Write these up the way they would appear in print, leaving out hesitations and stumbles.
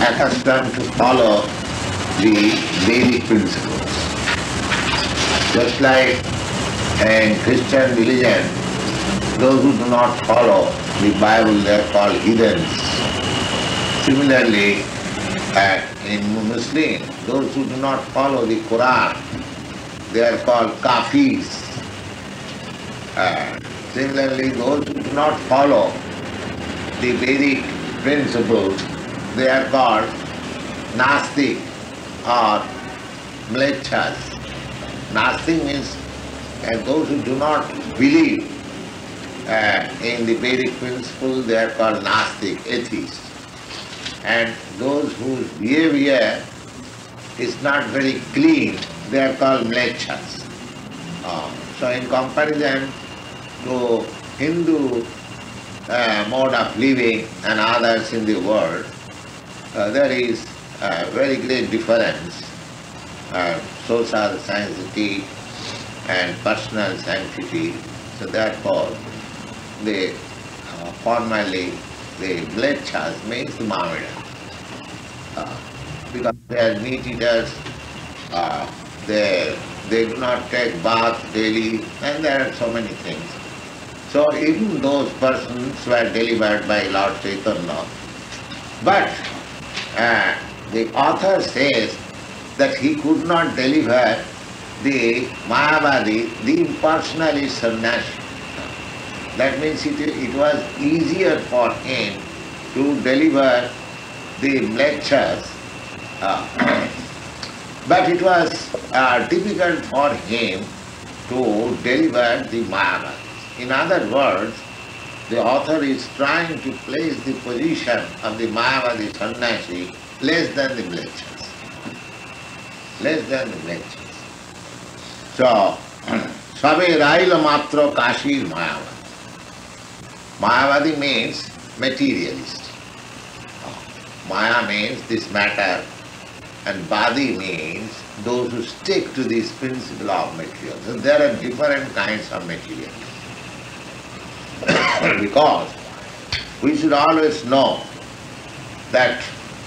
accustomed to follow the Vedic principles. Just like in Christian religion, those who do not follow the Bible, they are called heathens. Similarly, in Muslim, those who do not follow the Quran, they are called kafirs. Similarly, those who do not follow the Vedic principles, they are called Nastik or Mlechas. Nastik means those who do not believe in the Vedic principle, they are called Nastik, atheists. And those whose behavior is not very clean, they are called Mlechas. So in comparison to Hindu mode of living and others in the world, there is a very great difference. Social sanctity and personal sanctity. So therefore, formally the Mlechas means the Mohammedan. Because they are meat eaters, they do not take bath daily, and there are so many things. So even those persons were delivered by Lord Chaitanya. But the author says that he could not deliver the Mayavadi, the impersonalist sannyasi. That means it was easier for him to deliver the Mlechas, but it was difficult for him to deliver the Mayavadis. In other words, the author is trying to place the position of the Mayavadi sannyasi less than the Mlechas. Less than the Mlechas. So, Sabe Raila Matro Kashir Mayavadi. Mayavadi means materialist. Maya means this matter, and Badi means those who stick to this principle of material. So there are different kinds of material. Because we should always know that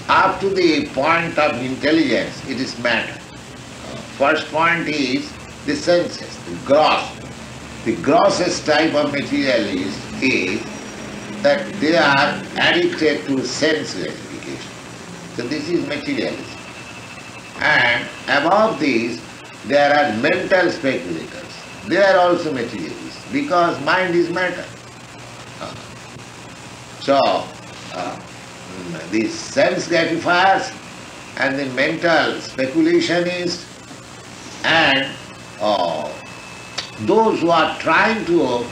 up to the point of intelligence, it is matter. First point is the senses, the gross. The grossest type of materialist is that they are addicted to sense gratification. So this is materialism. And above these, there are mental speculators. They are also materialists because mind is matter. So, the sense gratifiers and the mental speculationists and those who are trying to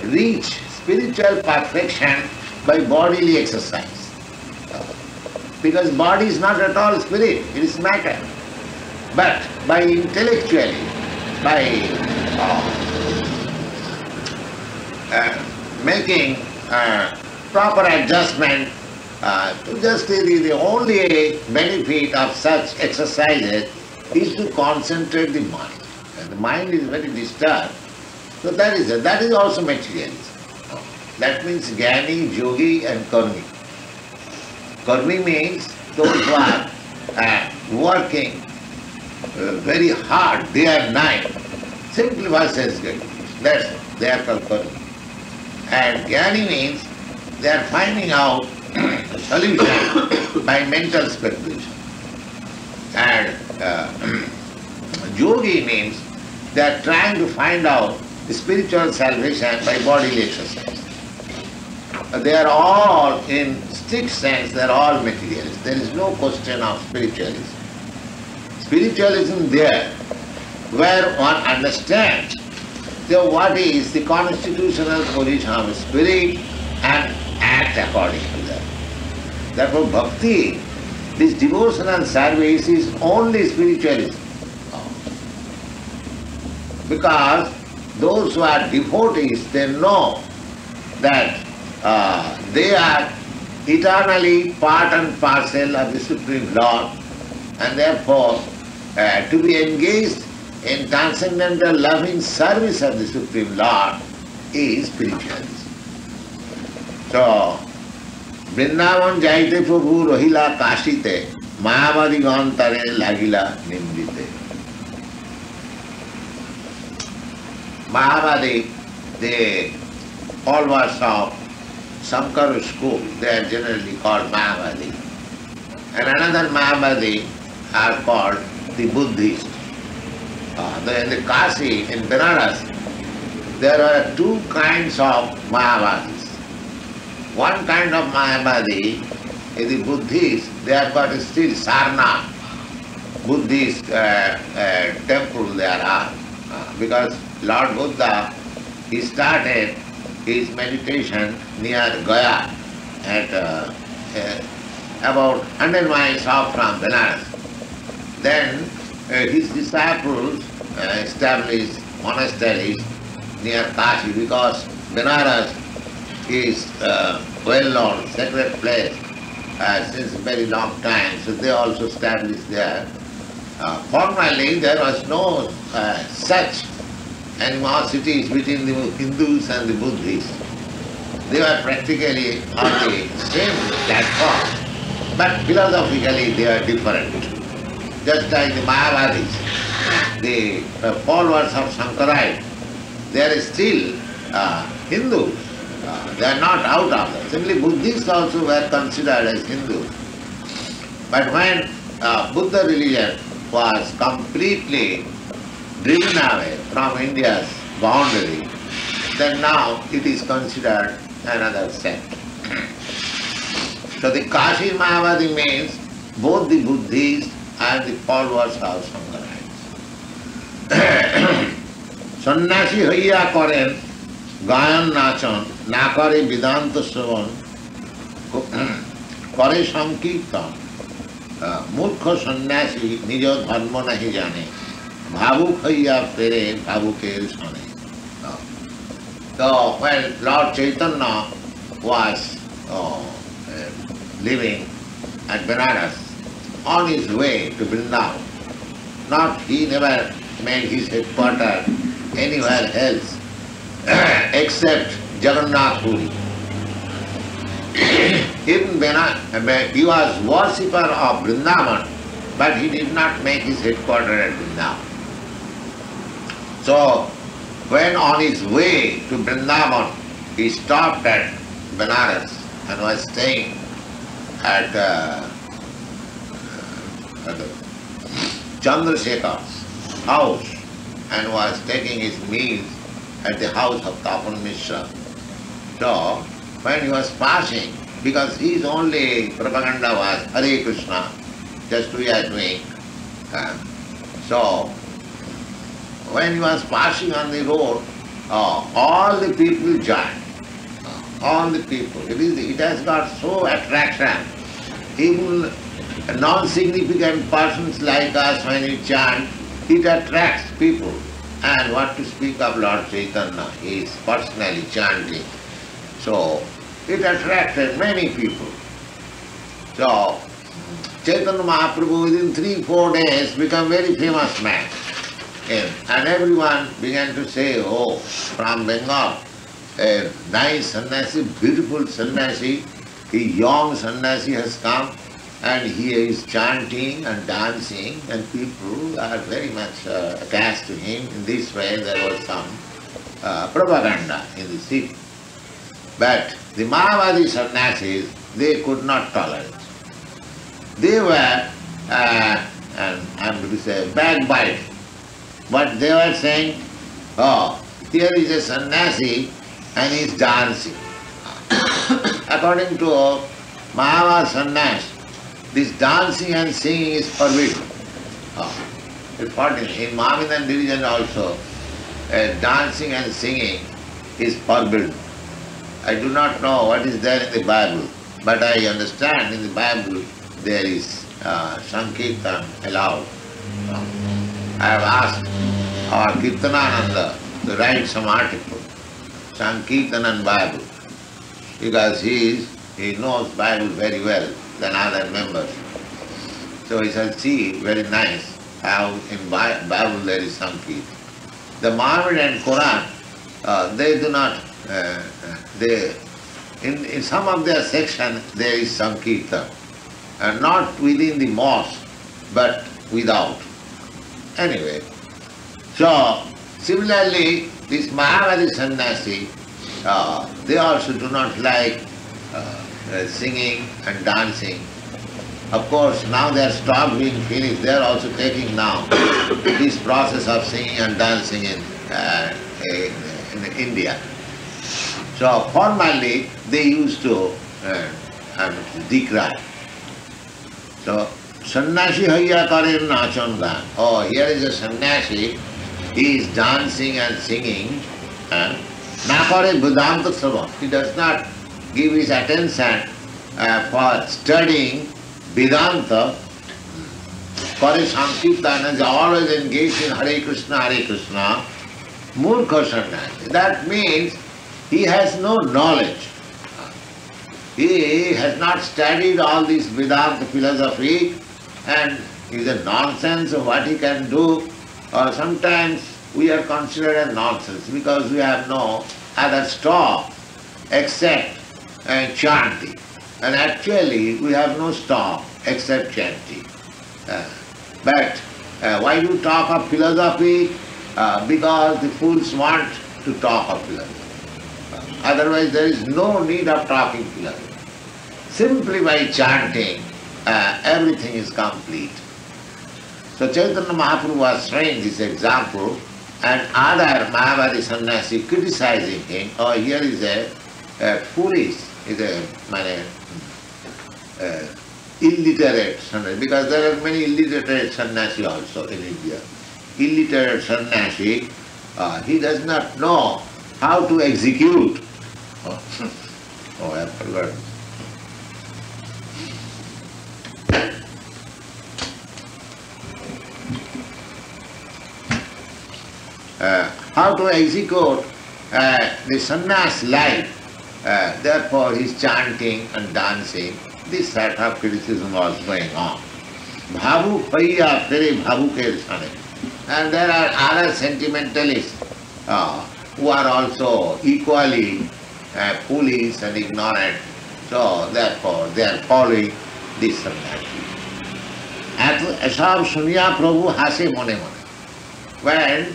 reach spiritual perfection by bodily exercise. Because body is not at all spirit, it is matter. But by intellectually, by making proper adjustment, to just the only benefit of such exercises is to concentrate the mind. And the mind is very disturbed. So that is also materialism. That means Jnani, Yogi and Karmi. Karmi means those who are working very hard day and night, simply for sense gratification. They are called Karmi. And Jnani means they are finding out a solution by mental speculation. And Yogi means they are trying to find out the spiritual salvation by bodily exercise. They are all, in strict sense, they are all materialists. There is no question of spiritualism. Spiritualism there, where one understands what is the constitutional position of spirit and act according to that. Therefore, bhakti, this devotional service is only spiritualism. Because those who are devotees, they know that they are eternally part and parcel of the Supreme Lord, and therefore to be engaged in transcendental loving service of the Supreme Lord is spiritualism. So, Vrindavan যাইতে প্রভু রহিলা কাশিতে, মায়াবাদী গণ তারে লাগিলা নিন্দিতে। Mayavadi, the followers of Sankara school, they are generally called Mayavadi. And another Mayavadi are called the Buddhists. In the Kashi, in Benares, there are two kinds of Mayavadis. One kind of Mayavadi is the Buddhists. They have got still Sarnath, Buddhist temple there are. Because Lord Buddha, he started his meditation near Gaya at about 100 miles off from Benares. Then his disciples established monasteries near Kashi because Benares is well-known, sacred place since a very long time, so they also established there. Formerly there was no such animosities between the Hindus and the Buddhists. They were practically on the same platform, but philosophically they are different. Just like the Mayavadis, the followers of Shankarite, they are still Hindus. They are not out of it. Simply Buddhists also were considered as Hindus. But when Buddha religion was completely driven away from India's boundary, then now it is considered another sect. So the Kashi Mayavadi means both the Buddhists and the followers of Shankarites. Sannyasi হইয়া করেন গায়ন নাচন, না করে বেদান্ত শ্রবণ, করে সংকীর্তন। মূর্খ সন্ন্যাসী নিজ ধর্ম নাহি জানে, ভাবুক হইয়া ফেরে ভাবুকের শনে। So when Lord Chaitanya was living at Benares, on his way to Vrindavan, he never made his headquarters anywhere else except Jagannath Puri. Even he was worshipper of Vrindavan, but he did not make his headquarters at Vrindavan. So, when on his way to Vrindavan, he stopped at Benares and was staying at Chandrasekhar's house and was taking his meals at the house of Tapan Mishra. So, when he was passing, because his only propaganda was Hare Krishna, just we are doing. So, when he was passing on the road, all the people joined. All the people. It has got so attraction. Even non-significant persons like us, when we chant, it attracts people. And what to speak of Lord Chaitanya, he is personally chanting. So, it attracted many people. So, Chaitanya Mahaprabhu within 3-4 days became very famous man. And everyone began to say, oh, from Bengal, a nice sannyasi, beautiful sannyasi, a young sannyasi has come and he is chanting and dancing and people are very much attached to him. In this way there was some propaganda in the city. But the Mayavadi sannyasis, they could not tolerate. They were, I'm going to say, backbiting. But they were saying, oh, here is a sannyasi and he is dancing. According to Mayavadi sannyas, this dancing and singing is forbidden. It's forbidden. In Mohammedan religion also, dancing and singing is forbidden. I do not know what is there in the Bible, but I understand in the Bible there is Sankirtan allowed. I have asked our Kirtanananda to write some article, Sankirtan and Bible, because he knows Bible very well than other members. So he shall see very nice how in Bible there is Sankirtan. The Muhammad and Quran, they do not, in some of their section there is Sankirtan, and not within the mosque, but without. Anyway, so similarly, this Mahavadi sannyasi, they also do not like singing and dancing. Of course, now they are stopped being finished. They are also taking now this process of singing and dancing in India. So formerly they used to decry. So sannyasi hoiya karen nachon gan. Oh, here is a sannyasi. He is dancing and singing. Na kare Vedanta Sravan. He does not give his attention for studying Vedanta. Kare Sankirtan is always engaged in Hare Krishna, Hare Krishna. Murkha sannyasi. That means he has no knowledge. He has not studied all this Vedanta philosophy, and is a nonsense of what he can do. Or sometimes we are considered a nonsense because we have no other stop except chanting. And actually we have no stop except chanting. But why you talk of philosophy? Because the fools want to talk of philosophy. Otherwise there is no need of talking philosophy. Simply by chanting, everything is complete. So Chaitanya Mahaprabhu was showing this example, and other Mahavadi sannyasi criticizing him. Oh, here is a foolish, illiterate sannyasi, because there are many illiterate sannyasi also in India. Illiterate sannyasi, he does not know how to execute. Oh, I forgot. How to execute the sannyas life. Therefore he is chanting and dancing. This sort of criticism was going on. Bhavu paiya tere bhavu ke sane. And there are other sentimentalists who are also equally foolish and ignorant. So therefore they are following this sannyasi. Esab suniya Prabhu hase mone mone. When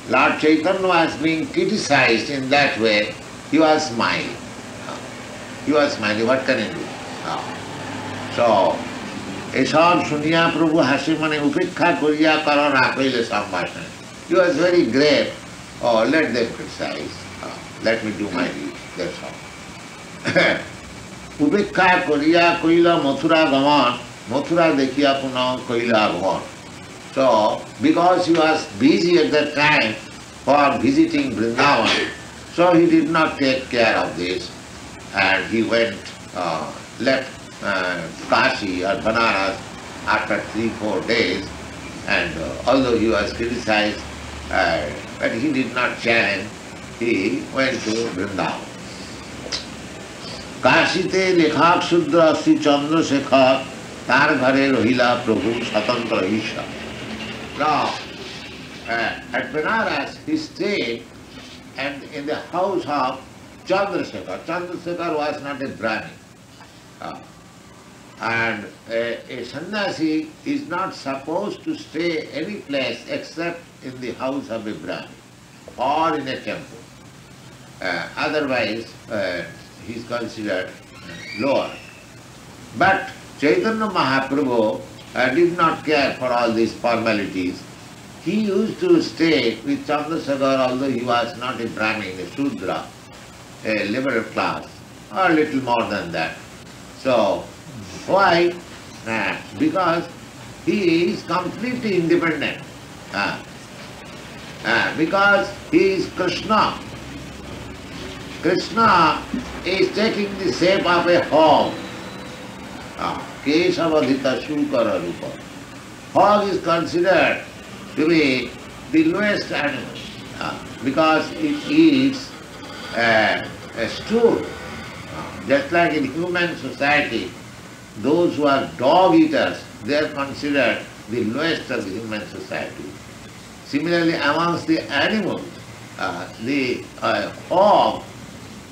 Lord Chaitanya was being criticized in that way, he was smiling. He was smiling, what can he do? So, Esab Suniya Prabhu Hasimane Upekha Kuriya Karo Rakile Sambhashana. He was very grave. Oh, let them criticize. Let me do my duty. That's all. Upekha Kuriya Koila Mathura Gaman, Mathura Dekhiya Puna Koila Gaman. So, because he was busy at that time for visiting Vrindavan, so he did not take care of this, and he went, left Kashi or Banaras after 3-4 days, and although he was criticized, but he did not challenge, he went to Vrindavan. Kashite lekhak sudra Sri Chandra Shekhar tar ghare rohila Prabhu Swatantra Isha. Now, at Benares he stayed and in the house of Chandrasekhar. Chandrasekhar was not a Brahmin. And a sannyasi is not supposed to stay any place except in the house of a Brahmin or in a temple. Otherwise, he is considered lower. But Chaitanya Mahaprabhu did not care for all these formalities. He used to stay with Chandrasekhar, although he was not a Brahmin, a Shudra, a liberal class, or a little more than that. So, why? Because he is completely independent. Because he is Krishna. Krishna is taking the shape of a hog. Kesavadhita Shukara Rupa. Hog is considered to be the lowest animal because it eats a stool. Just like in human society, those who are dog eaters, they are considered the lowest of the human society. Similarly, amongst the animals, the hog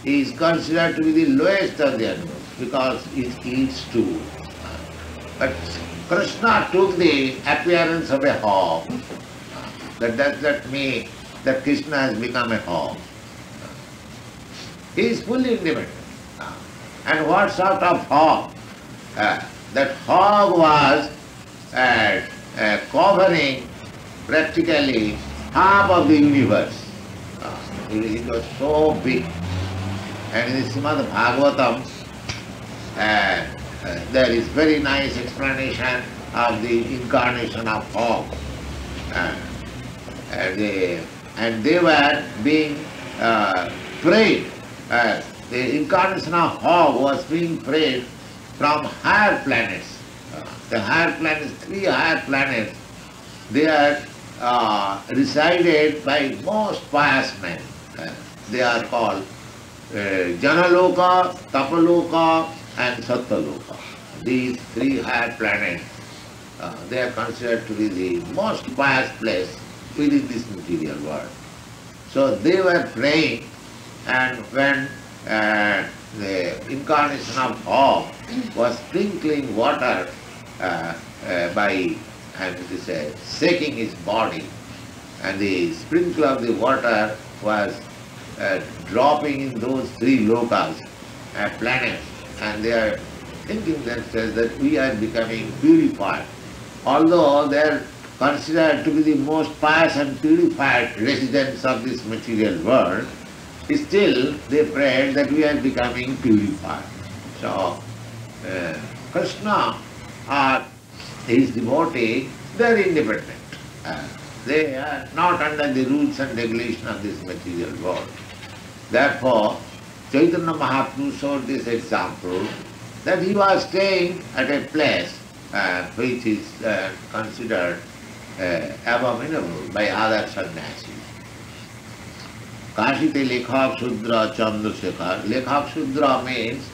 He is considered to be the lowest of the animals because he eats too. But Krishna took the appearance of a hog. That does not mean that Krishna has become a hog. He is fully independent. And what sort of hog? That hog was covering practically half of the universe. It was so big. And in the Srimad Bhagavatam, there is very nice explanation of the incarnation of hog. And they were being prayed. The incarnation of hog was being prayed from higher planets. The higher planets, 3 higher planets, they are resided by most pious men. They are called Janaloka, Tapaloka and Sattaloka. These 3 higher planets, they are considered to be the most pious place within this material world. So they were praying, and when the incarnation of hog was sprinkling water by, shaking his body, and the sprinkle of the water was dropping in those 3 lokas, planets, and they are thinking themselves that we are becoming purified. Although they are considered to be the most pious and purified residents of this material world, still they prayed that we are becoming purified. So Krishna or his devotee, they are independent. They are not under the rules and regulations of this material world. Therefore, Chaitanya Mahaprabhu showed this example that he was staying at a place which is considered abominable by other sannyasis. Kashite Lekhak Shudra Chandrasekhar. Lekhak Shudra means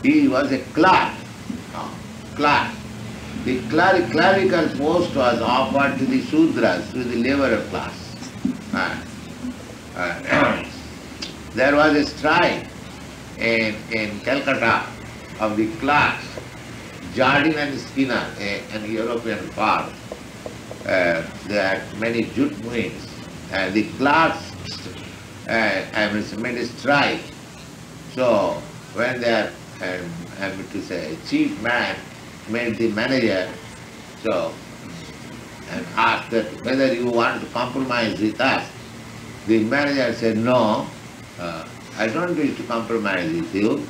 he was a clerk. Clerk. The clerical post was offered to the Shudras, to the laborer class. There was a strike in Calcutta of the clerks, Jardine and Skinner, an European firm. There are many jute mills. The clerks made a strike. So when their chief man made the manager, and asked that whether you want to compromise with us. The manager said, no, I don't wish to compromise with you.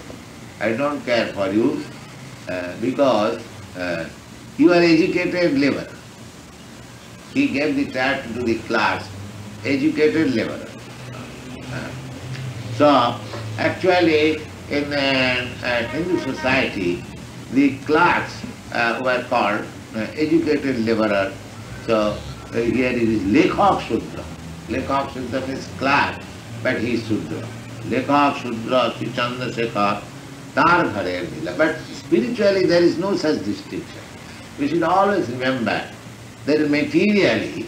I don't care for you because you are educated laborer. He gave the title to the class, educated laborer. So actually in Hindu society, the clerks were called educated laborer. So here it is Lekhak Shudra. Lekhak Shudra means clerk, but he is Shudra. Lekhak Shudra Sri Chandrasekhar Tar Ghare Adi-Lila. But spiritually there is no such distinction. We should always remember that materially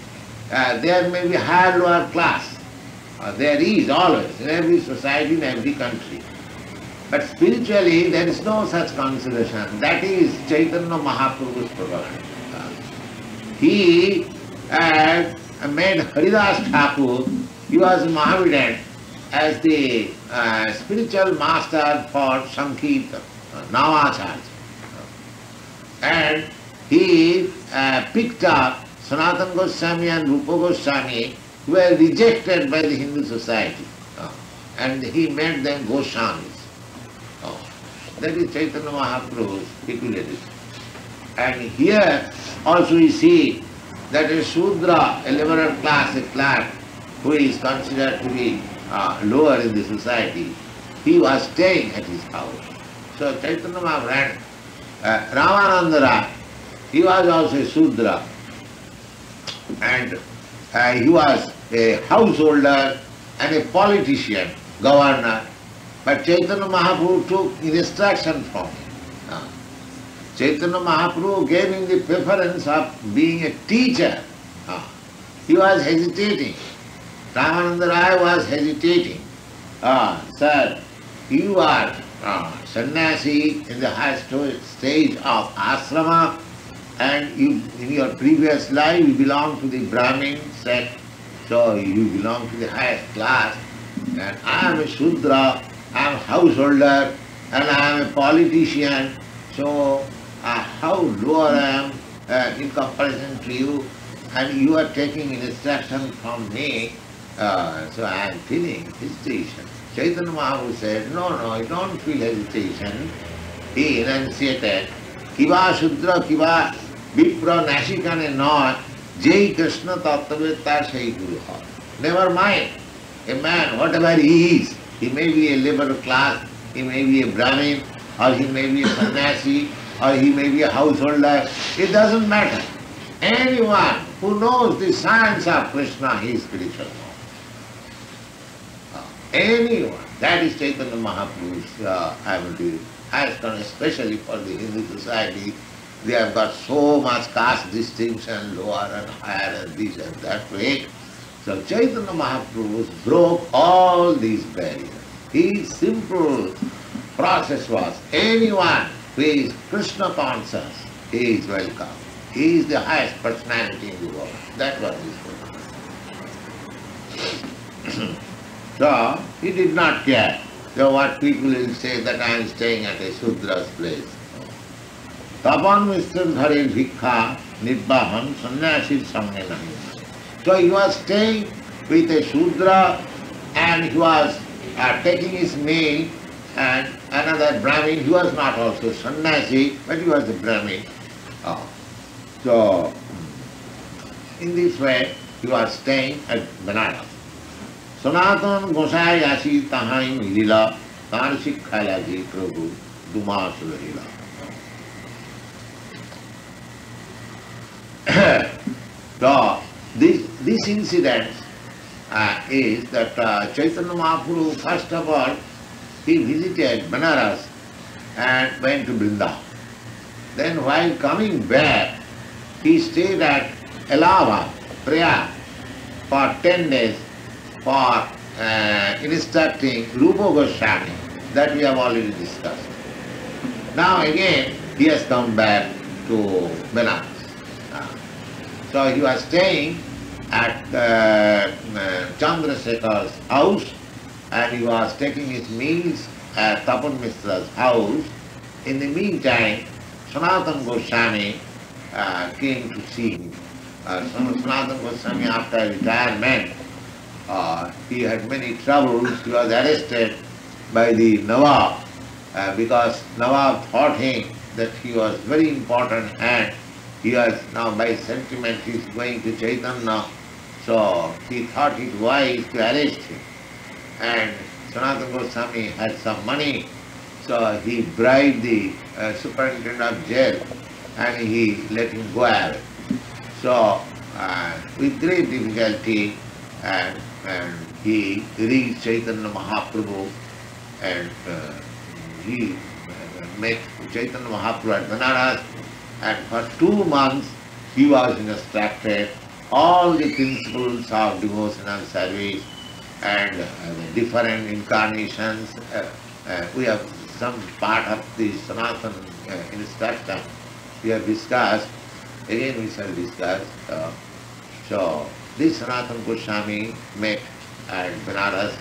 there may be higher lower class. There is always in every society, in every country. But spiritually there is no such consideration. That is Chaitanya Mahaprabhu's propaganda. He made Haridas Thakur, he was Mahavira, as the spiritual master for Sankirtan, Navacharya. And he picked up Sanatana Goswami and Rupa Goswami, who were rejected by the Hindu society. And he made them Goswamis. That is Chaitanya Mahaprabhu's peculiarity. And here also we see that a Shudra, a laborer class, a clerk, who is considered to be lower in the society, he was staying at his house. So Chaitanya Mahaprabhu, Ramananda Rai, he was also a Shudra, and he was a householder and a politician, governor. But Chaitanya Mahaprabhu took instruction from him. Chaitanya Mahaprabhu gave him the preference of being a teacher. He was hesitating. Ramananda Rai was hesitating. Sir, you are sannyasi in the highest stage of asrama, and you, in your previous life, you belong to the Brahmin sect, so you belong to the highest class, and I am a Shudra, I am a householder, and I am a politician, so how lower I am in comparison to you, and you are taking instruction from me, so I am feeling hesitation. Chaitanya Mahaprabhu said, no, you don't feel hesitation. He enunciated, Kiva Shudra, Kiva Vipra Nashikane no, Jai Krishna Tattvavedta Sai Guru. Never mind. A man, whatever he is, he may be a liberal class, he may be a Brahmin, or he may be a sannyasi, or he may be a householder. It doesn't matter. Anyone who knows the science of Krishna, he is spiritual. Anyone. That is Chaitanya Mahaprabhu's ability. Especially for the Hindu society, they have got so much caste distinction, lower and higher and this and that way. So Chaitanya Mahaprabhu broke all these barriers. His simple process was, anyone who is Krishna conscious, he is welcome. He is the highest personality in the world. That was his purpose. So he did not care. So what people will say that I am staying at a Sudra's place. Tapan Mr. Dhare Bhikha Nibbahan Sannyasi Sange Nahi. So he was staying with a Shudra, and he was taking his meal, and another Brahmin, he was not also sannyasi, but he was a Brahmin. So in this way he was staying at Benares. Sanatan Gosai Asi Tahai Adi-Lila Prabhu Duma Sulahila. So this incident is that Chaitanya Mahaprabhu, first of all, he visited Benares and went to Vrindavan. Then while coming back, he stayed at Allahabad, Prayag, for 10 days for instructing Rupa Goswami, that we have already discussed. Now again, he has come back to Benares. So he was staying at Chandrasekhar's house, and he was taking his meals at Tapan Mistra's house. In the meantime, Sanatana Goswami came to see him. Sanatana Goswami, after retirement, he had many troubles. He was arrested by the Nawab because Nawab thought him that he was very important, and he was now by sentiment he is going to Chaitanya. So he thought it wise to arrest him. And Sanatana Goswami had some money, so he bribed the superintendent of jail and he let him go away. So with great difficulty and he reached Chaitanya Mahaprabhu, and he met Chaitanya Mahaprabhu at Benares, and for 2 months he was instructed all the principles of devotional service and different incarnations. We have some part of the Sanatana instruction we have discussed. Again we shall discuss. So this Sanatana Goswami met at Benares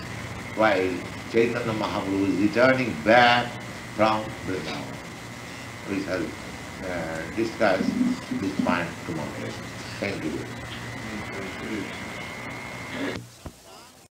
while Chaitanya Mahaprabhu is returning back from Vrindavan. We shall discuss this point tomorrow. Thank you.